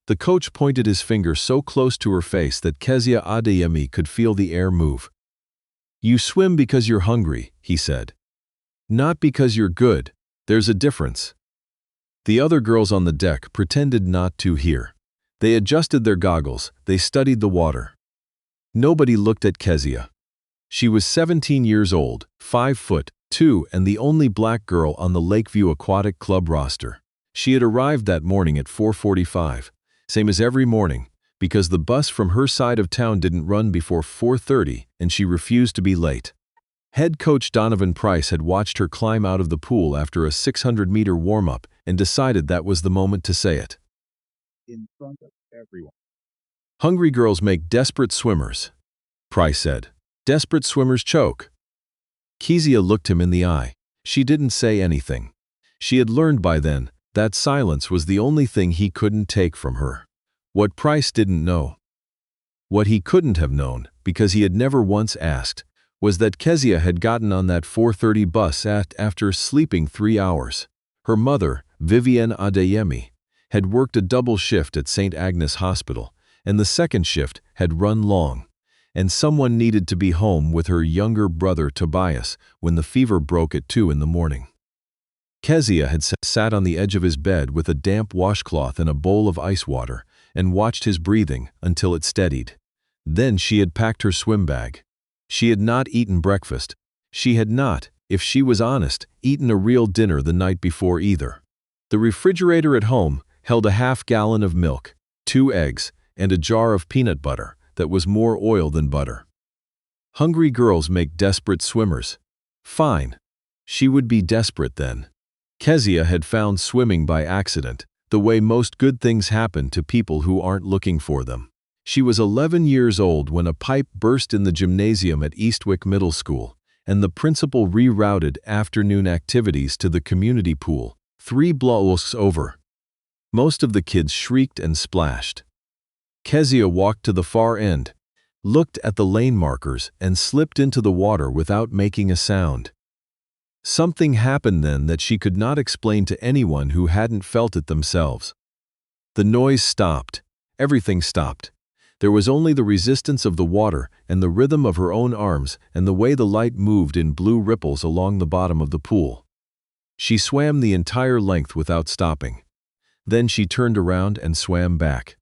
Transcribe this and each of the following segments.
The coach pointed his finger so close to her face that Kezia Adeyemi could feel the air move. "You swim because you're hungry," he said. "Not because you're good. There's a difference." The other girls on the deck pretended not to hear. They adjusted their goggles, they studied the water. Nobody looked at Kezia. She was 17 years old, 5'2", and the only black girl on the Lakeview Aquatic Club roster. She had arrived that morning at 4:45, same as every morning, because the bus from her side of town didn't run before 4:30 and she refused to be late. Head coach Donovan Price had watched her climb out of the pool after a 600-meter warm-up and decided that was the moment to say it. In front of everyone. "Hungry girls make desperate swimmers," Price said. "Desperate swimmers choke." Kezia looked him in the eye. She didn't say anything. She had learned by then that silence was the only thing he couldn't take from her. What Price didn't know, what he couldn't have known because he had never once asked, was that Kezia had gotten on that 4:30 bus after sleeping 3 hours. Her mother, Vivienne Adeyemi, had worked a double shift at St. Agnes Hospital, and the second shift had run long, and someone needed to be home with her younger brother Tobias when the fever broke at 2 in the morning. Kezia had sat on the edge of his bed with a damp washcloth and a bowl of ice water and watched his breathing until it steadied. Then she had packed her swim bag. She had not eaten breakfast. She had not, if she was honest, eaten a real dinner the night before either. The refrigerator at home held a half-gallon of milk, 2 eggs, and a jar of peanut butter that was more oil than butter. Hungry girls make desperate swimmers. Fine. She would be desperate then. Kezia had found swimming by accident, the way most good things happen to people who aren't looking for them. She was 11 years old when a pipe burst in the gymnasium at Eastwick Middle School, and the principal rerouted afternoon activities to the community pool, 3 blocks over. Most of the kids shrieked and splashed. Kezia walked to the far end, looked at the lane markers, and slipped into the water without making a sound. Something happened then that she could not explain to anyone who hadn't felt it themselves. The noise stopped. Everything stopped. There was only the resistance of the water and the rhythm of her own arms and the way the light moved in blue ripples along the bottom of the pool. She swam the entire length without stopping. Then she turned around and swam back.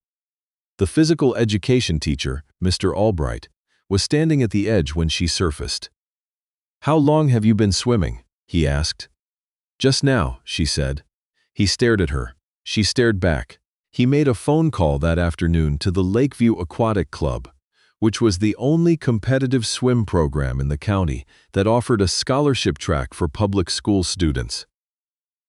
The physical education teacher, Mr. Albright, was standing at the edge when she surfaced. "How long have you been swimming?" he asked. "Just now," she said. He stared at her. She stared back. He made a phone call that afternoon to the Lakeview Aquatic Club, which was the only competitive swim program in the county that offered a scholarship track for public school students.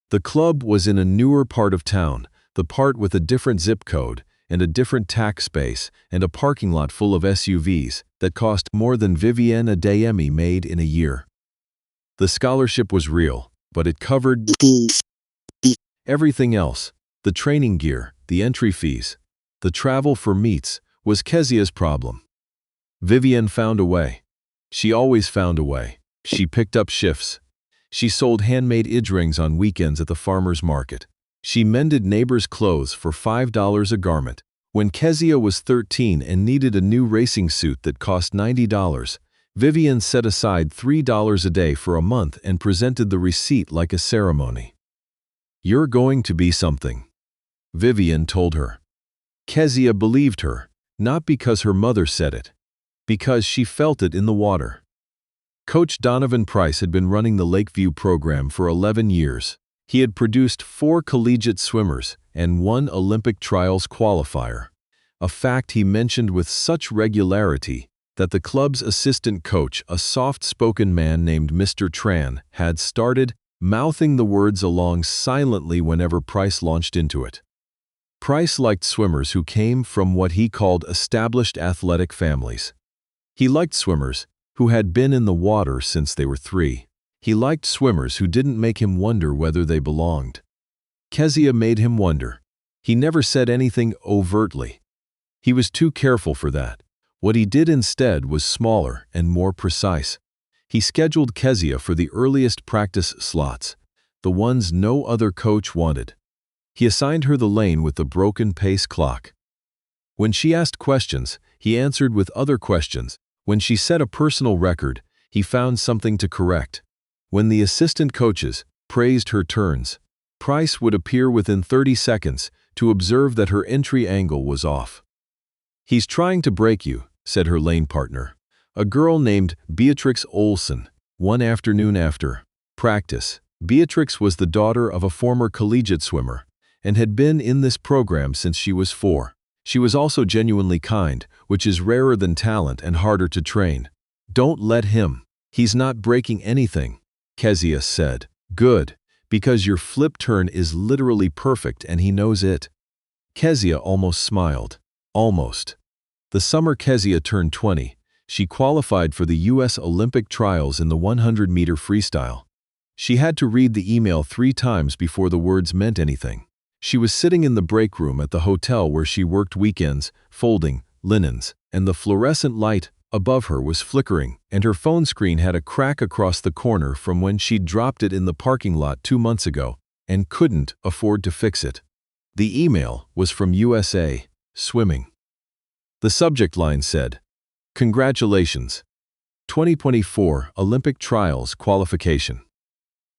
The club was in a newer part of town, the part with a different zip code and a different tax base and a parking lot full of SUVs that cost more than Vivienne Adeyemi made in a year. The scholarship was real, but it covered everything else. The training gear, the entry fees, the travel for meets was Kezia's problem. Vivienne found a way. She always found a way. She picked up shifts. She sold handmade earrings on weekends at the farmer's market. She mended neighbors' clothes for $5 a garment. When Kezia was 13 and needed a new racing suit that cost $90, Vivienne set aside $3 a day for a month and presented the receipt like a ceremony. "You're going to be something," Vivienne told her. Kezia believed her, not because her mother said it, because she felt it in the water. Coach Donovan Price had been running the Lakeview program for 11 years. He had produced 4 collegiate swimmers and 1 Olympic trials qualifier, a fact he mentioned with such regularity that the club's assistant coach, a soft-spoken man named Mr. Tran, had started mouthing the words along silently whenever Price launched into it. Price liked swimmers who came from what he called established athletic families. He liked swimmers who had been in the water since they were 3. He liked swimmers who didn't make him wonder whether they belonged. Kezia made him wonder. He never said anything overtly. He was too careful for that. What he did instead was smaller and more precise. He scheduled Kezia for the earliest practice slots, the ones no other coach wanted. He assigned her the lane with the broken pace clock. When she asked questions, he answered with other questions. When she set a personal record, he found something to correct. When the assistant coaches praised her turns, Price would appear within 30 seconds to observe that her entry angle was off. "He's trying to break you," said her lane partner, a girl named Beatrix Olson. One afternoon after practice, Beatrix was the daughter of a former collegiate swimmer and had been in this program since she was 4. She was also genuinely kind, which is rarer than talent and harder to train. "Don't let him. He's not breaking anything," Kezia said. "Good, because your flip turn is literally perfect and he knows it." Kezia almost smiled. Almost. The summer Kezia turned 20, she qualified for the U.S. Olympic trials in the 100-meter freestyle. She had to read the email 3 times before the words meant anything. She was sitting in the break room at the hotel where she worked weekends, folding linens, and the fluorescent light above her was flickering, and her phone screen had a crack across the corner from when she'd dropped it in the parking lot 2 months ago and couldn't afford to fix it. The email was from USA Swimming. The subject line said, "Congratulations, 2024 Olympic Trials Qualification."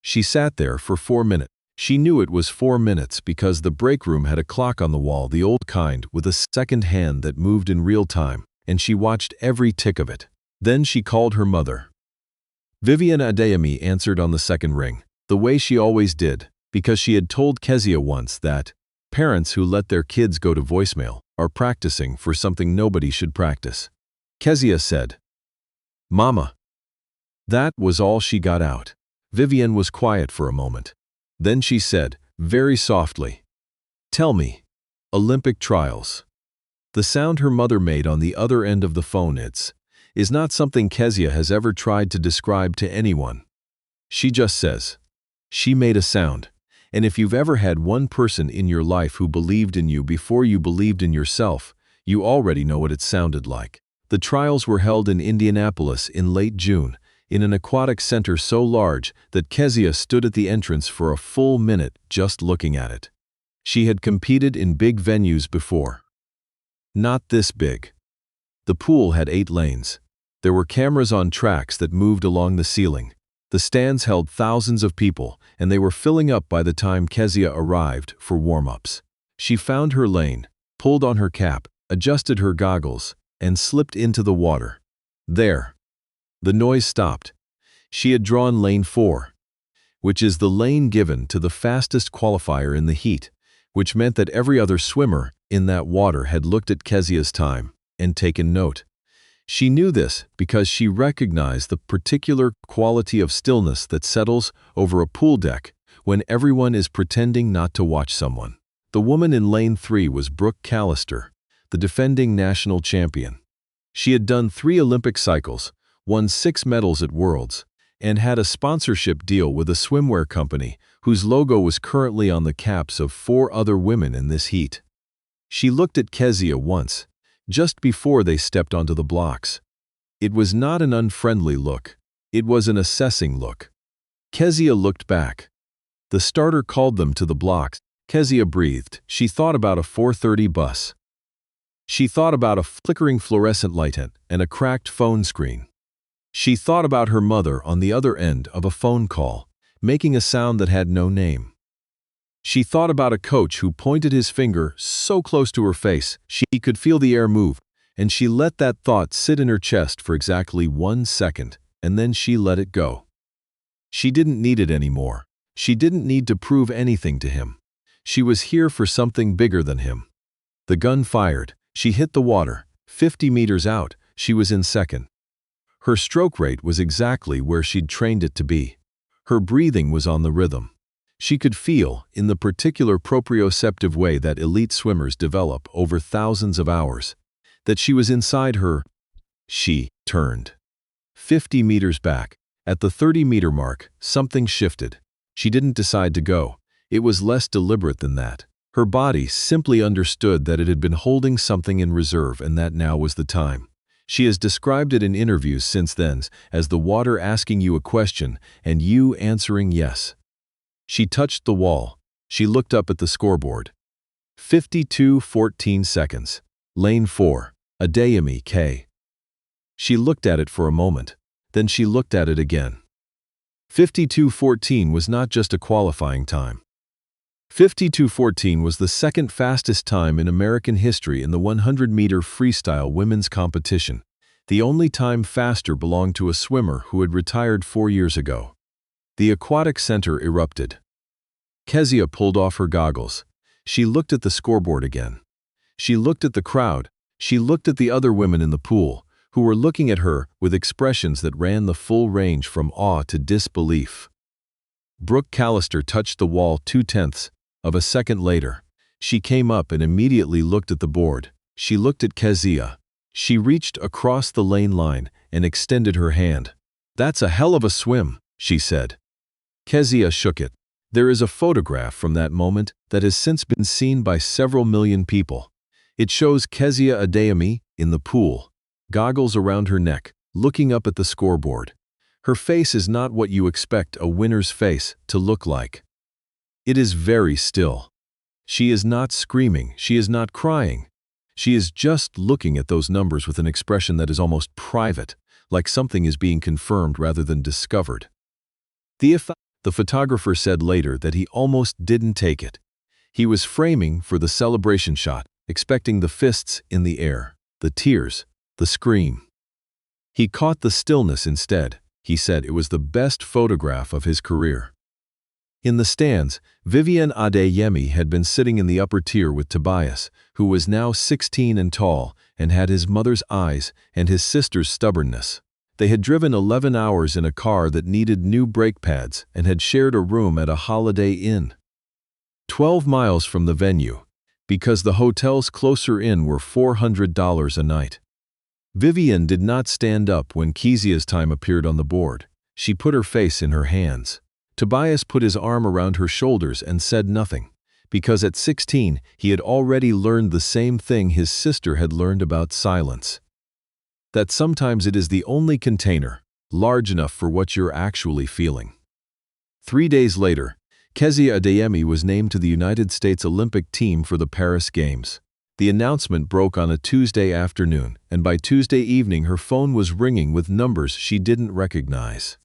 She sat there for 4 minutes. She knew it was 4 minutes because the break room had a clock on the wall, the old kind, with a second hand that moved in real time, and she watched every tick of it. Then she called her mother. Vivian Adeyemi answered on the second ring, the way she always did, because she had told Kezia once that parents who let their kids go to voicemail are practicing for something nobody should practice. Kezia said, "Mama." That was all she got out. Vivian was quiet for a moment. Then she said, very softly, "Tell me, Olympic trials." The sound her mother made on the other end of the phone is not something Kezia has ever tried to describe to anyone. She just says, she made a sound, and if you've ever had one person in your life who believed in you before you believed in yourself, you already know what it sounded like. The trials were held in Indianapolis in late June, in an aquatic center so large that Kezia stood at the entrance for a full minute just looking at it. She had competed in big venues before. Not this big. The pool had 8 lanes. There were cameras on tracks that moved along the ceiling. The stands held thousands of people, and they were filling up by the time Kezia arrived for warm-ups. She found her lane, pulled on her cap, adjusted her goggles, and slipped into the water. There. The noise stopped. She had drawn lane 4, which is the lane given to the fastest qualifier in the heat, which meant that every other swimmer in that water had looked at Kezia's time and taken note. She knew this because she recognized the particular quality of stillness that settles over a pool deck when everyone is pretending not to watch someone. The woman in lane 3 was Brooke Callister, the defending national champion. She had done 3 Olympic cycles, won 6 medals at Worlds, and had a sponsorship deal with a swimwear company whose logo was currently on the caps of 4 other women in this heat. She looked at Kezia once, just before they stepped onto the blocks. It was not an unfriendly look. It was an assessing look. Kezia looked back. The starter called them to the blocks. Kezia breathed. She thought about a 4:30 bus. She thought about a flickering fluorescent light and a cracked phone screen. She thought about her mother on the other end of a phone call, making a sound that had no name. She thought about a coach who pointed his finger so close to her face she could feel the air move, and she let that thought sit in her chest for exactly 1 second, and then she let it go. She didn't need it anymore. She didn't need to prove anything to him. She was here for something bigger than him. The gun fired. She hit the water. 50 meters out, she was in second. Her stroke rate was exactly where she'd trained it to be. Her breathing was on the rhythm. She could feel, in the particular proprioceptive way that elite swimmers develop over thousands of hours, that she was inside her. She turned. 50 meters back, at the 30-meter mark, something shifted. She didn't decide to go. It was less deliberate than that. Her body simply understood that it had been holding something in reserve and that now was the time. She has described it in interviews since then as the water asking you a question and you answering yes. She touched the wall. She looked up at the scoreboard. 52:14 seconds. Lane 4, Adeyemi K. She looked at it for a moment. Then she looked at it again. 52:14 was not just a qualifying time. 52:14 was the second fastest time in American history in the 100-meter freestyle women's competition. The only time faster belonged to a swimmer who had retired 4 years ago. The aquatic center erupted. Kezia pulled off her goggles. She looked at the scoreboard again. She looked at the crowd. She looked at the other women in the pool, who were looking at her with expressions that ran the full range from awe to disbelief. Brooke Callister touched the wall 0.2 of a second later. She came up and immediately looked at the board. She looked at Kezia. She reached across the lane line and extended her hand. "That's a hell of a swim," she said. Kezia shook it. There is a photograph from that moment that has since been seen by several million people. It shows Kezia Adeyemi in the pool, goggles around her neck, looking up at the scoreboard. Her face is not what you expect a winner's face to look like. It is very still. She is not screaming, she is not crying. She is just looking at those numbers with an expression that is almost private, like something is being confirmed rather than discovered. The photographer said later that he almost didn't take it. He was framing for the celebration shot, expecting the fists in the air, the tears, the scream. He caught the stillness instead. He said it was the best photograph of his career. In the stands, Vivienne Adeyemi had been sitting in the upper tier with Tobias, who was now 16 and tall and had his mother's eyes and his sister's stubbornness. They had driven 11 hours in a car that needed new brake pads and had shared a room at a Holiday Inn. 12 miles from the venue, because the hotels closer in were $400 a night. Vivienne did not stand up when Kezia's time appeared on the board. She put her face in her hands. Tobias put his arm around her shoulders and said nothing, because at 16 he had already learned the same thing his sister had learned about silence. That sometimes it is the only container, large enough for what you're actually feeling. 3 days later, Kezia Adeyemi was named to the United States Olympic team for the Paris Games. The announcement broke on a Tuesday afternoon, and by Tuesday evening her phone was ringing with numbers she didn't recognize.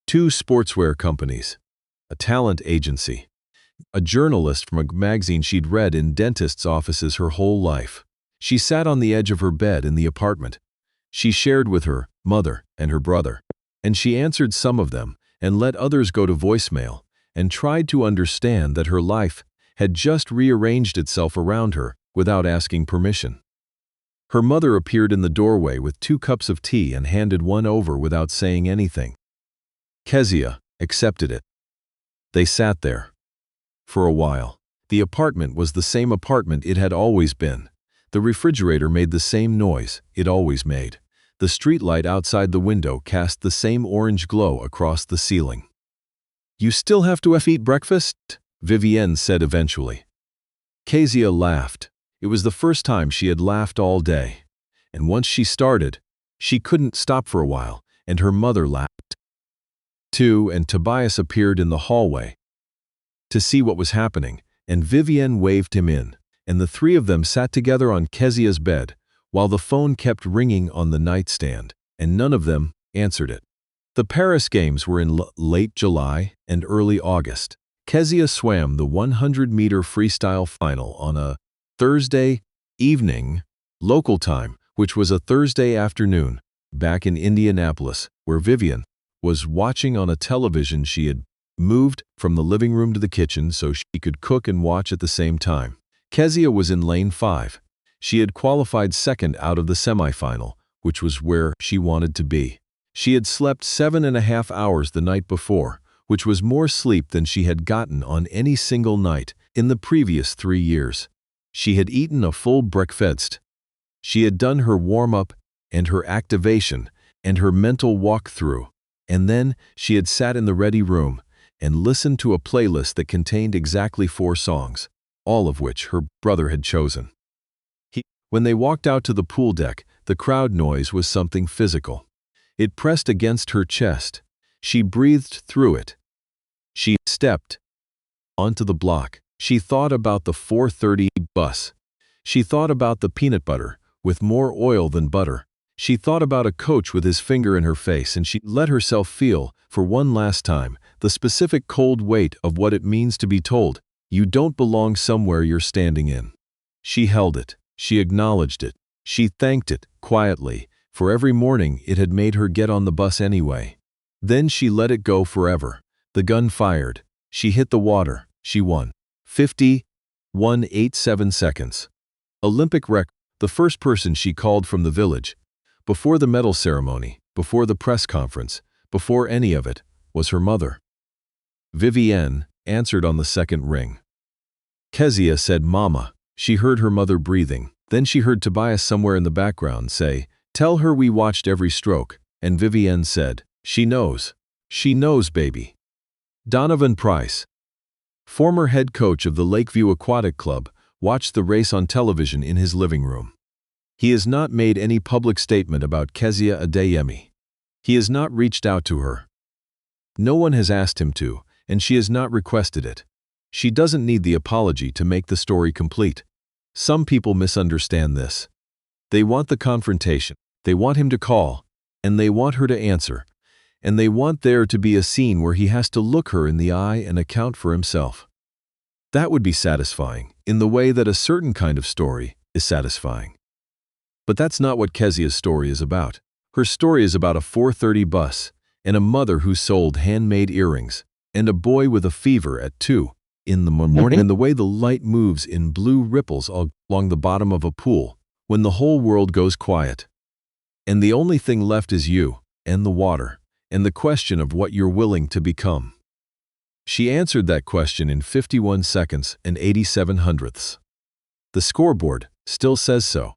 2 sportswear companies, a talent agency, a journalist from a magazine she'd read in dentists' offices her whole life. She sat on the edge of her bed in the apartment. She shared with her mother and her brother, and she answered some of them and let others go to voicemail, and tried to understand that her life had just rearranged itself around her without asking permission. Her mother appeared in the doorway with 2 cups of tea and handed one over without saying anything. Kezia accepted it. They sat there. For a while. The apartment was the same apartment it had always been. The refrigerator made the same noise it always made. The streetlight outside the window cast the same orange glow across the ceiling. "You still have to eat breakfast?" Vivienne said eventually. Kezia laughed. It was the first time she had laughed all day. And once she started, she couldn't stop for a while, and her mother laughed too, and Tobias appeared in the hallway to see what was happening, and Vivienne waved him in, and the 3 of them sat together on Kezia's bed, while the phone kept ringing on the nightstand, and none of them answered it. The Paris Games were in late July and early August. Kezia swam the 100-meter freestyle final on a Thursday evening, local time, which was a Thursday afternoon, back in Indianapolis, where Vivienne was watching on a television she had moved from the living room to the kitchen so she could cook and watch at the same time. Kezia was in lane 5. She had qualified second out of the semifinal, which was where she wanted to be. She had slept 7.5 hours the night before, which was more sleep than she had gotten on any single night in the previous 3 years. She had eaten a full breakfast. She had done her warm-up and her activation and her mental walkthrough, and then she had sat in the ready room and listened to a playlist that contained exactly 4 songs, all of which her brother had chosen. When they walked out to the pool deck, the crowd noise was something physical. It pressed against her chest. She breathed through it. She stepped onto the block. She thought about the 4:30 bus. She thought about the peanut butter, with more oil than butter. She thought about a coach with his finger in her face, and she let herself feel, for one last time, the specific cold weight of what it means to be told, "You don't belong somewhere you're standing in." She held it. She acknowledged it. She thanked it, quietly, for every morning it had made her get on the bus anyway. Then she let it go forever. The gun fired. She hit the water. She won. 50.187 seconds. Olympic record. The first person she called from the village, before the medal ceremony, before the press conference, before any of it, was her mother. Vivienne answered on the second ring. Kezia said, "Mama." She heard her mother breathing. Then she heard Tobias somewhere in the background say, "Tell her we watched every stroke." And Vivienne said, "She knows. She knows, baby." Donovan Price, former head coach of the Lakeview Aquatic Club, watched the race on television in his living room. He has not made any public statement about Kezia Adeyemi. He has not reached out to her. No one has asked him to, and she has not requested it. She doesn't need the apology to make the story complete. Some people misunderstand this. They want the confrontation. They want him to call, and they want her to answer, and they want there to be a scene where he has to look her in the eye and account for himself. That would be satisfying, in the way that a certain kind of story is satisfying. But that's not what Kezia's story is about. Her story is about a 4:30 bus, and a mother who sold handmade earrings, and a boy with a fever at 2 in the morning, and the way the light moves in blue ripples along the bottom of a pool when the whole world goes quiet. And the only thing left is you, and the water, and the question of what you're willing to become. She answered that question in 51 seconds and 87 hundredths. The scoreboard still says so.